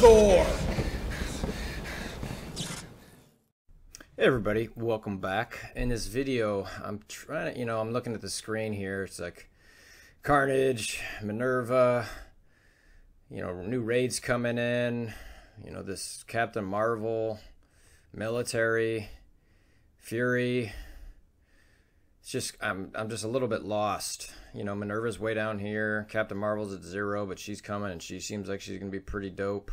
WolverThor! Hey everybody, welcome back. In this video, I'm trying to, I'm looking at the screen here. It's like Carnage, Minn-Erva, new raids coming in, this Captain Marvel, military, Fury. It's just, I'm just a little bit lost. Minn-Erva's way down here. Captain Marvel's at 0, but she's coming and she seems like she's going to be pretty dope.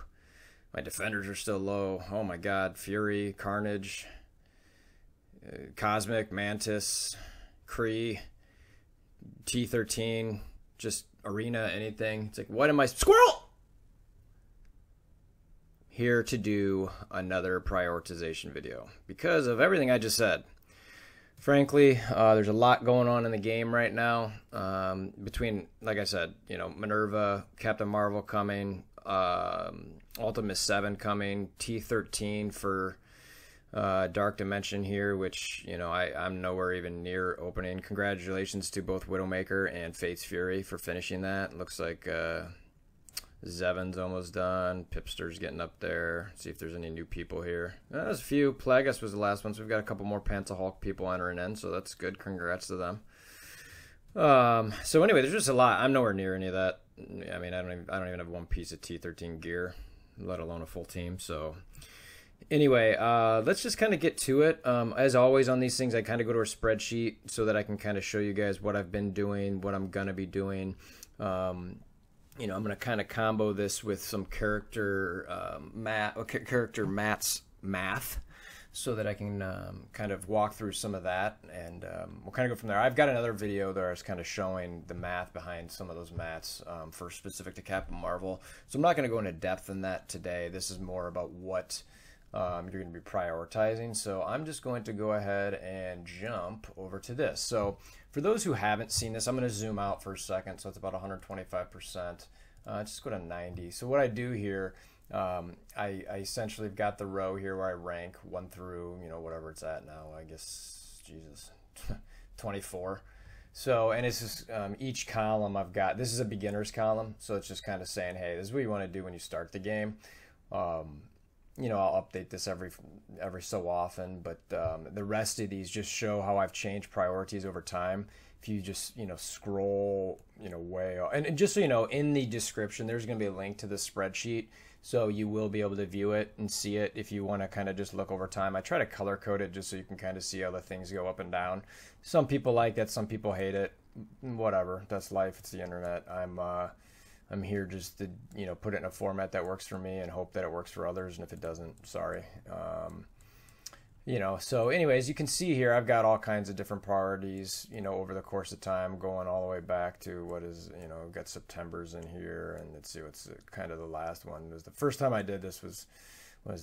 My defenders are still low. Oh my god, Fury, Carnage, Cosmic, Mantis, Kree, T13, just Arena, anything. It's like, what am I? Squirrel! Here to do another prioritization video because of everything I just said. Frankly, there's a lot going on in the game right now. Between, like I said, Minn-Erva, Captain Marvel coming, Ultimate 7 coming, T13 for Dark Dimension here, which, I'm nowhere even near opening. Congratulations to both Widowmaker and Fate's Fury for finishing that. Looks like Zevin's almost done. Pipster's getting up there. See if there's any new people here. There's a few. Plagueis was the last one, so we've got a couple more Panther Hulk people entering in, so that's good. Congrats to them. So anyway, there's just a lot. I'm nowhere near any of that. I mean, I don't even have one piece of T13 gear, let alone a full team. So anyway, let's just kind of get to it. As always on these things, I kind of go to a spreadsheet so that I can kind of show you guys what I've been doing, what I'm gonna be doing. I'm going to kind of combo this with some character Matt's math so that I can kind of walk through some of that, and we'll kind of go from there. I've got another video there that's kind of showing the math behind some of those mats for specific to Captain Marvel. So I'm not going to go into depth in that today. This is more about what you're going to be prioritizing. So I'm just going to go ahead and jump over to this. So for those who haven't seen this, I'm going to zoom out for a second. So it's about 125%. Just go to 90. So what I do here, I essentially have got the row here where I rank 1 through, whatever it's at now, I guess, Jesus, 24. So, and it's just each column I've got, this is a beginner's column. So it's just kind of saying, hey, this is what you want to do when you start the game. I'll update this every so often, but the rest of these just show how I've changed priorities over time. If you just scroll way off, and just so you know, in the description there's going to be a link to the spreadsheet, so you will be able to view it and see it if you want to kind of just look over time. I try to color code it just so you can kind of see how the things go up and down. Some people like that, some people hate it. Whatever, that's life. It's the internet. I'm here just to, put it in a format that works for me and hope that it works for others. And if it doesn't, sorry. So anyways, you can see here, I've got all kinds of different priorities, over the course of time, going all the way back to what is, I've got September's in here, and let's see what's kind of the last one. Was the first time I did this was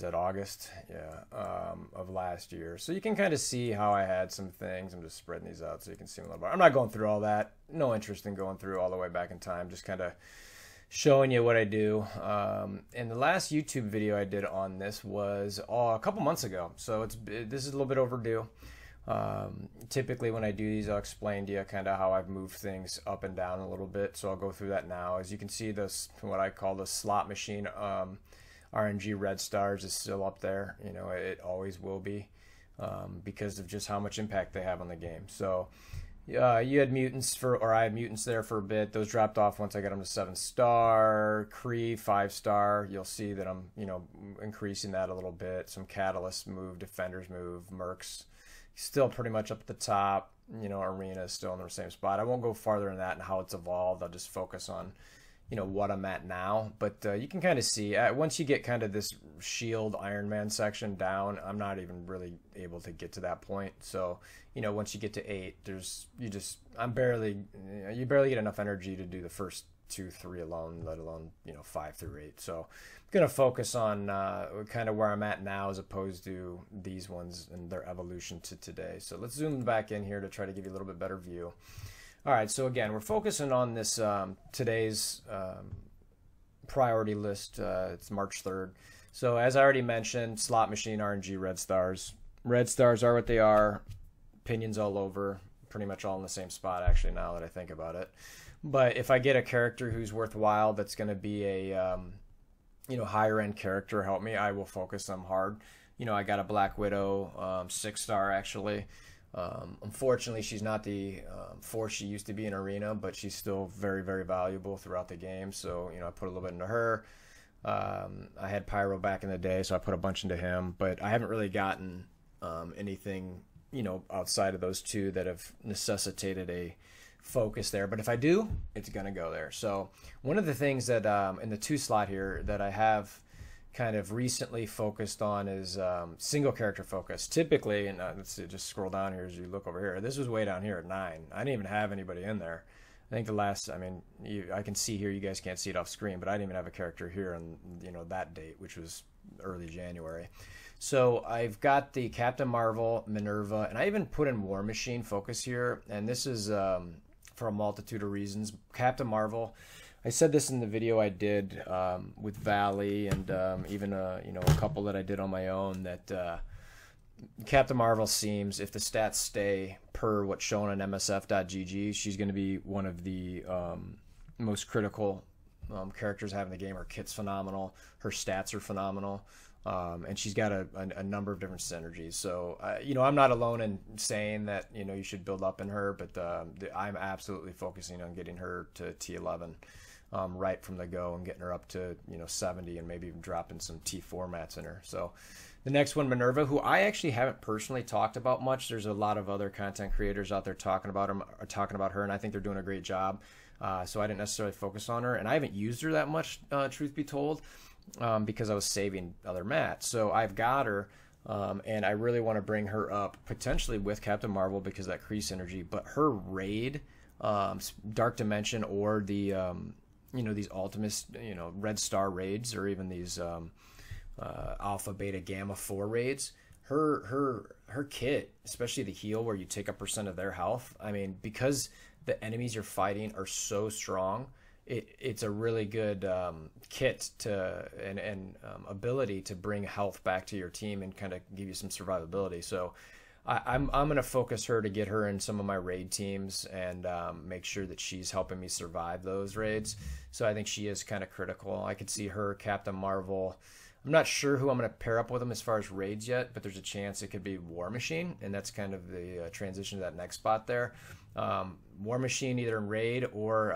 that August? Yeah, of last year. So you can kind of see how I had some things. I'm just spreading these out so you can see them a little bit. I'm not going through all that. No interest in going through all the way back in time. Just kind of showing you what I do. And the last YouTube video I did on this was a couple months ago, so this is a little bit overdue. Typically when I do these, I'll explain to you kind of how I've moved things up and down a little bit, so I'll go through that now. As you can see, this, what I call the slot machine RNG red stars, is still up there. It always will be, because of just how much impact they have on the game. So you had mutants I had mutants there for a bit. Those dropped off once I got them to 7-star. Kree 5-star. You'll see that I'm, increasing that a little bit. Some catalysts move, defenders move, mercs still pretty much up at the top. Arena is still in the same spot. I won't go farther in that and how it's evolved. I'll just focus on, what I'm at now. But you can kind of see once you get kind of this shield Iron Man section down, I'm not even really able to get to that point. So once you get to 8, you barely get enough energy to do the first 2, 3 alone, let alone 5 through 8. So I'm gonna focus on kind of where I'm at now as opposed to these ones and their evolution to today. So let's zoom back in here to try to give you a little bit better view. All right, so again, we're focusing on this today's priority list. It's March 3rd. So as I already mentioned, slot machine RNG red stars. Red stars are what they are. Opinions all over, pretty much all in the same spot actually now that I think about it. But if I get a character who's worthwhile, that's going to be a higher end character help me, I will focus them hard. I got a Black Widow, 6-star actually. Unfortunately, she's not the force she used to be in Arena, but she's still very, very valuable throughout the game. So, I put a little bit into her. I had Pyro back in the day, so I put a bunch into him. But I haven't really gotten anything, outside of those two that have necessitated a focus there. But if I do, it's going to go there. So one of the things that in the 2 slot here that I have kind of recently focused on is single character focus. Typically, and let's see, just scroll down here as you look over here. This was way down here at 9. I didn't even have anybody in there. I think the last, I can see here, you guys can't see it off screen, but I didn't even have a character here on, that date, which was early January. So I've got the Captain Marvel, Minn-Erva, and I even put in War Machine focus here, and this is for a multitude of reasons. Captain Marvel, I said this in the video I did with Valley, and even a couple that I did on my own, that Captain Marvel seems, if the stats stay per what's shown on MSF.gg, she's going to be one of the most critical characters having the game. Her kit's phenomenal, her stats are phenomenal, and she's got a number of different synergies. So I'm not alone in saying that you should build up in her, but I'm absolutely focusing on getting her to T11 right from the go, and getting her up to 70, and maybe even dropping some T formats in her. So the next one, Minn-Erva, who I actually haven't personally talked about much. There's a lot of other content creators out there talking about her, and I think they're doing a great job. So I didn't necessarily focus on her, and I haven't used her that much, truth be told, because I was saving other mats. So I've got her, and I really want to bring her up potentially with Captain Marvel because of that Kree synergy. But her raid, Dark Dimension, or the these Ultimates, Red Star raids, or even these Alpha, Beta, Gamma 4 raids, her kit, especially the heal where you take up % of their health, because the enemies you're fighting are so strong, it's a really good kit to and ability to bring health back to your team and kind of give you some survivability. So I'm going to focus her to get her in some of my raid teams and make sure that she's helping me survive those raids. So I think she is kind of critical. I could see her, Captain Marvel. I'm not sure who I'm going to pair up with them as far as raids yet, but there's a chance it could be War Machine, and that's kind of the transition to that next spot there. War Machine either in raid or,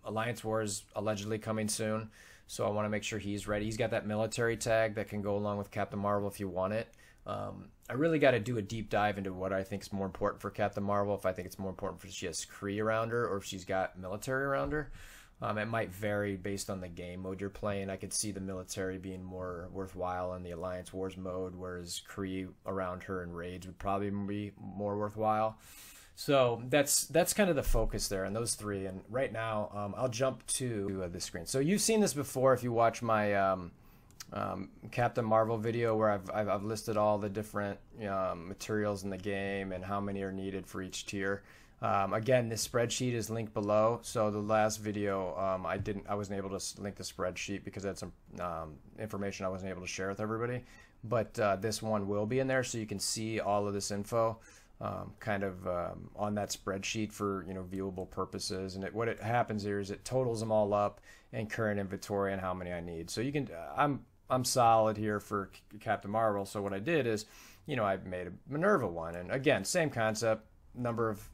Alliance War is allegedly coming soon, so I want to make sure he's ready. He's got that military tag that can go along with Captain Marvel if you want it. I really got to do a deep dive into what I think is more important for Captain Marvel, if I think it's more important if she has Kree around her or if she's got military around her. It might vary based on the game mode you're playing. I could see the military being more worthwhile in the Alliance Wars mode, whereas Kree around her in raids would probably be more worthwhile. So that's kind of the focus there on those 3. And right now, I'll jump to the screen. So you've seen this before if you watch my Captain Marvel video, where I've listed all the different materials in the game and how many are needed for each tier. Again, this spreadsheet is linked below. So the last video, I wasn't able to link the spreadsheet because I had some information I wasn't able to share with everybody. But this one will be in there, so you can see all of this info on that spreadsheet for viewable purposes. And what it happens here is it totals them all up in current inventory and how many I need. So you can, I'm solid here for Captain Marvel. So what I did is, I made a Minn-Erva one, and again, same concept. Number of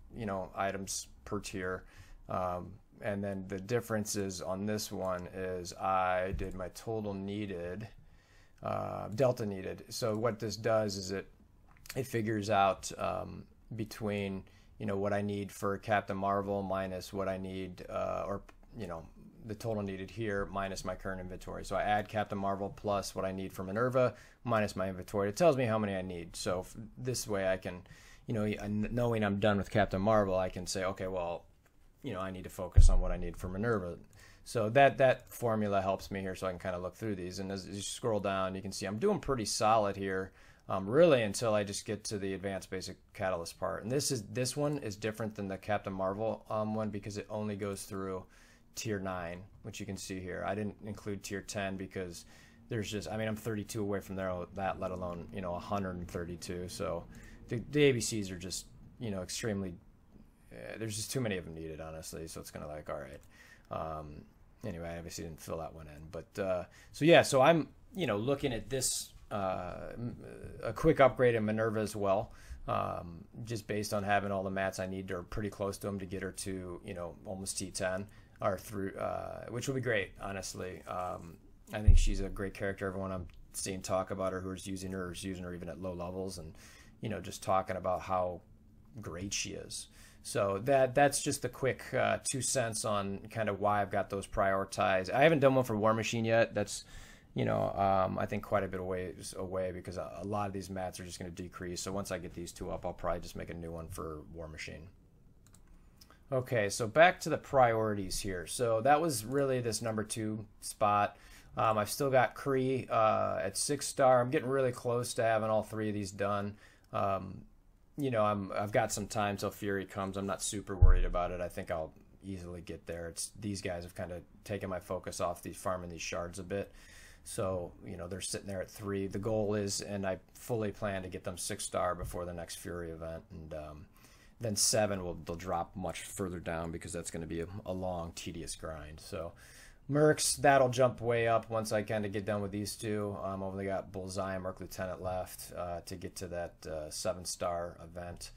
items per tier, and then the difference is on this one is I did my total needed, delta needed. So what this does is it figures out between what I need for Captain Marvel minus what I need, or the total needed here minus my current inventory. So I add Captain Marvel plus what I need for Minn-Erva minus my inventory. It tells me how many I need. So this way I can, knowing I'm done with Captain Marvel, I can say, okay, well, I need to focus on what I need for Minn-Erva. So that formula helps me here, so I can kind of look through these. And as you scroll down, you can see I'm doing pretty solid here, really until I just get to the advanced basic catalyst part. And this one is different than the Captain Marvel one because it only goes through tier 9, which you can see here. I didn't include tier 10 because there's just, I'm 32 away from that, let alone 132. So the ABCs are just extremely, there's just too many of them needed, honestly. So it's kind of like, all right, anyway, I obviously didn't fill that one in. But so yeah, so I'm looking at this a quick upgrade in Minn-Erva as well, just based on having all the mats I need or pretty close to them to get her to almost T10 or through, which will be great. Honestly, I think she's a great character. Everyone I'm seeing talk about her who's using her is using her even at low levels, and just talking about how great she is. So that's just the quick 2 cents on kind of why I've got those prioritized. I haven't done one for War Machine yet. That's I think quite a bit away because a lot of these mats are just going to decrease. So once I get these two up, I'll probably just make a new one for War Machine. Okay, so back to the priorities here. So that was really this number 2 spot. I've still got Kree at 6-star. I'm getting really close to having all 3 of these done. I've got some time till Fury comes. I'm not super worried about it. I think I'll easily get there. It's these guys have kind of taken my focus off farming these shards a bit. So, they're sitting there at 3. The goal is, and I fully plan to get them 6-star before the next Fury event. And then 7 they'll drop much further down because that's going to be a long, tedious grind. So Mercs, that'll jump way up once I kind of get done with these 2. I've only got Bullseye and Merc Lieutenant left to get to that 7-star event.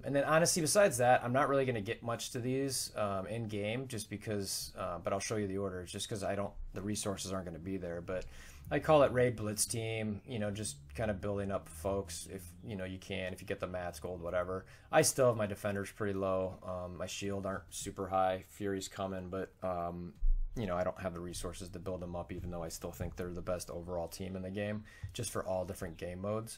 And then honestly, besides that, I'm not really going to get much to these in game, just because. But I'll show you the orders, just because the resources aren't going to be there. But I call it Raid Blitz Team. Just kind of building up folks if you can, if you get the mats, gold, whatever. I still have my defenders pretty low. My shield aren't super high. Fury's coming, but I don't have the resources to build them up, even though I still think they're the best overall team in the game, just for all different game modes.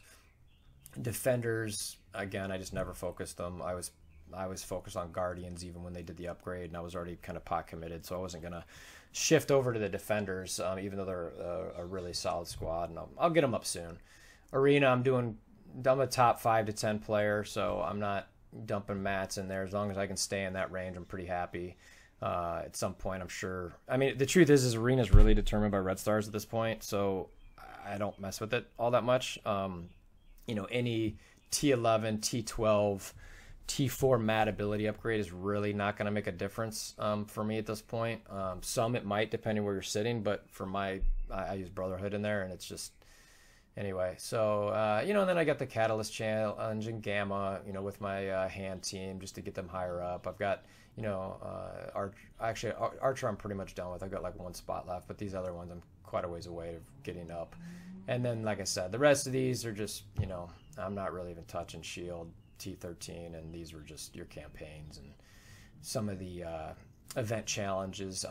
Defenders, again, I just never focused them. I was focused on Guardians even when they did the upgrade, and I was already kind of pot committed, so I wasn't gonna shift over to the defenders, even though they're a really solid squad, and I'll get them up soon. Arena, I'm a top 5 to 10 player, so I'm not dumping mats in there. As long as I can stay in that range, I'm pretty happy. At some point, I'm sure. I mean, the truth is Arena is really determined by red stars at this point, so I don't mess with it all that much. Any T11, T12, T4 mat ability upgrade is really not going to make a difference for me at this point. Some it might, depending where you're sitting, but for I use Brotherhood in there, and it's just anyway. So and then I got the Catalyst Challenge and Gamma, with my hand team just to get them higher up. I've got Archer I'm pretty much done with. I've got like 1 spot left, but these other ones I'm quite a ways away of getting up. And then, like I said, the rest of these are just, I'm not really even touching Shield, T13, and these were just your campaigns and some of the event challenges.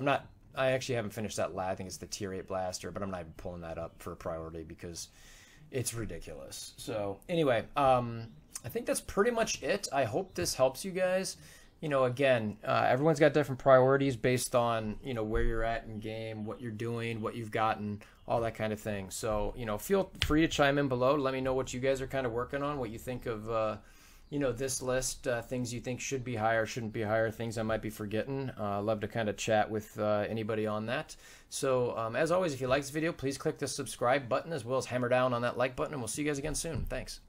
I actually haven't finished that I think it's the Tier 8 Blaster, but I'm not even pulling that up for a priority because it's ridiculous. So, anyway, I think that's pretty much it. I hope this helps you guys. Again, everyone's got different priorities based on, where you're at in game, what you're doing, what you've gotten, all that kind of thing. So, feel free to chime in below. Let me know what you guys are kind of working on, what you think of, this list, things you think should be higher, shouldn't be higher, things I might be forgetting. Love to kind of chat with anybody on that. So, as always, if you like this video, please click the subscribe button as well as hammer down on that like button, and we'll see you guys again soon. Thanks.